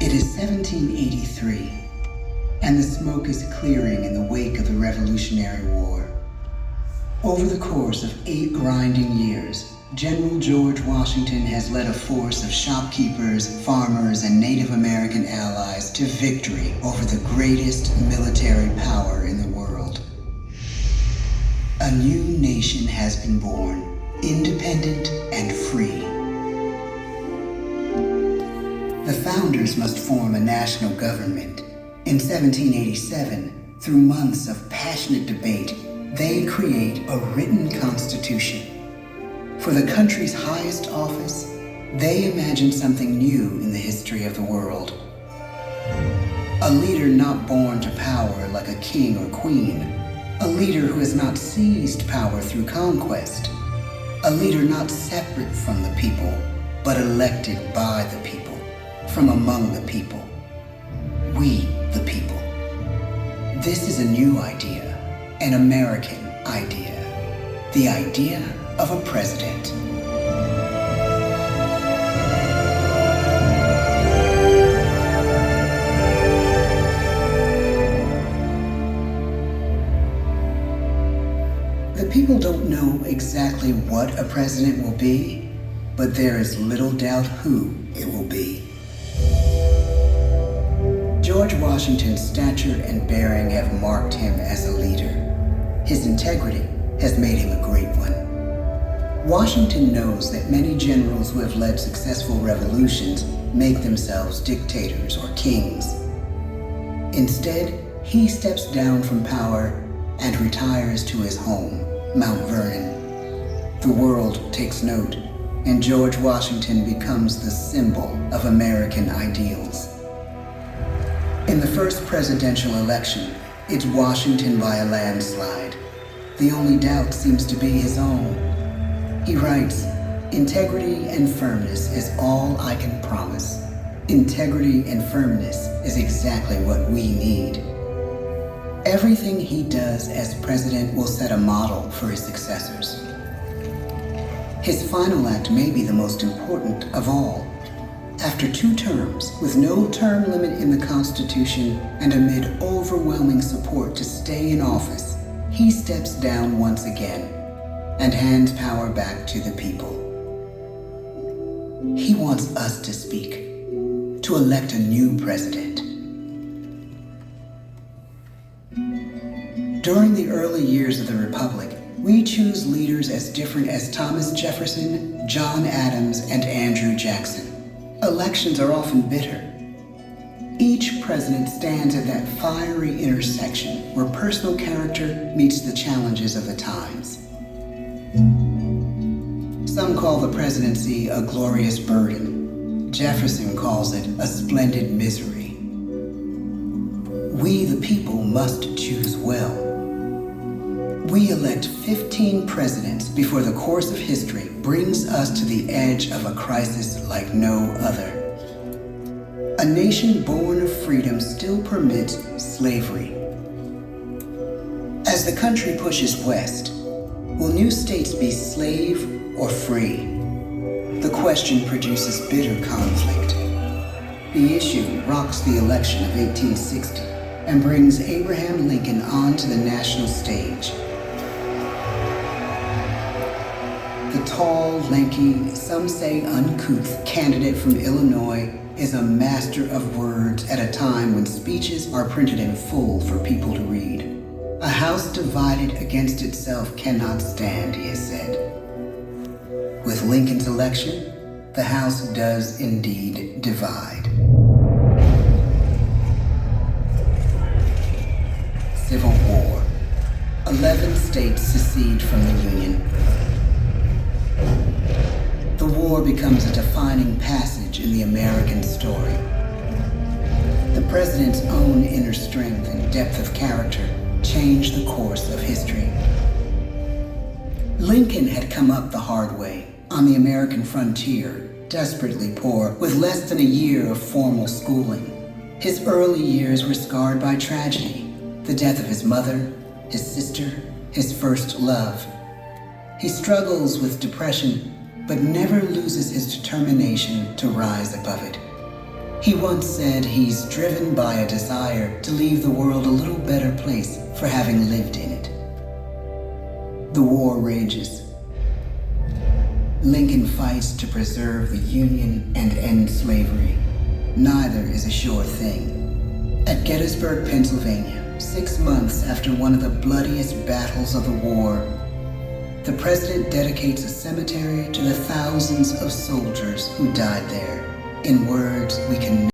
It is 1783, and the smoke is clearing in the wake of the Revolutionary War. Over the course of 8 grinding years, General George Washington has led a force of shopkeepers, farmers, and Native American allies to victory over the greatest military power in the world. A new nation has been born, independent and free. The founders must form a national government. In 1787, through months of passionate debate, they create a written constitution. For the country's highest office, they imagine something new in the history of the world. A leader not born to power like a king or queen. A leader who has not seized power through conquest. A leader not separate from the people, but elected by the people, from among the people. We, the people. This is a new idea, an American idea. The idea of a president. The people don't know exactly what a president will be, but there is little doubt who it will be. George Washington's stature and bearing have marked him as a leader. His integrity has made him a great one. Washington knows that many generals who have led successful revolutions make themselves dictators or kings. Instead, he steps down from power and retires to his home, Mount Vernon. The world takes note, and George Washington becomes the symbol of American ideals. In the first presidential election, it's Washington by a landslide. The only doubt seems to be his own. He writes, "Integrity and firmness is all I can promise. Integrity and firmness is exactly what we need." Everything he does as president will set a model for his successors. His final act may be the most important of all. After 2 terms, with no term limit in the Constitution and amid overwhelming support to stay in office, he steps down once again and hands power back to the people. He wants us to speak, to elect a new president. During the early years of the Republic, we choose leaders as different as Thomas Jefferson, John Adams, and Andrew Jackson. Elections are often bitter. Each president stands at that fiery intersection where personal character meets the challenges of the times. Some call the presidency a glorious burden. Jefferson calls it a splendid misery. We, the people, must choose well. We elect 15 presidents before the course of history brings us to the edge of a crisis like no other. A nation born of freedom still permits slavery. As the country pushes west, will new states be slave or free? The question produces bitter conflict. The issue rocks the election of 1860 and brings Abraham Lincoln onto the national stage. The tall, lanky, some say uncouth candidate from Illinois is a master of words at a time when speeches are printed in full for people to read. A house divided against itself cannot stand, he has said. With Lincoln's election, the House does indeed divide. Civil War. 11 states secede from the Union. The war becomes a defining passage in the American story. The president's own inner strength and depth of character changed the course of history. Lincoln had come up the hard way, on the American frontier, desperately poor, with less than a year of formal schooling. His early years were scarred by tragedy, the death of his mother, his sister, his first love. He struggles with depression, but never loses his determination to rise above it. He once said he's driven by a desire to leave the world a little better place for having lived in it. The war rages. Lincoln fights to preserve the Union and end slavery. Neither is a sure thing. At Gettysburg, Pennsylvania, 6 months after one of the bloodiest battles of the war, the president dedicates a cemetery to the thousands of soldiers who died there, in words we can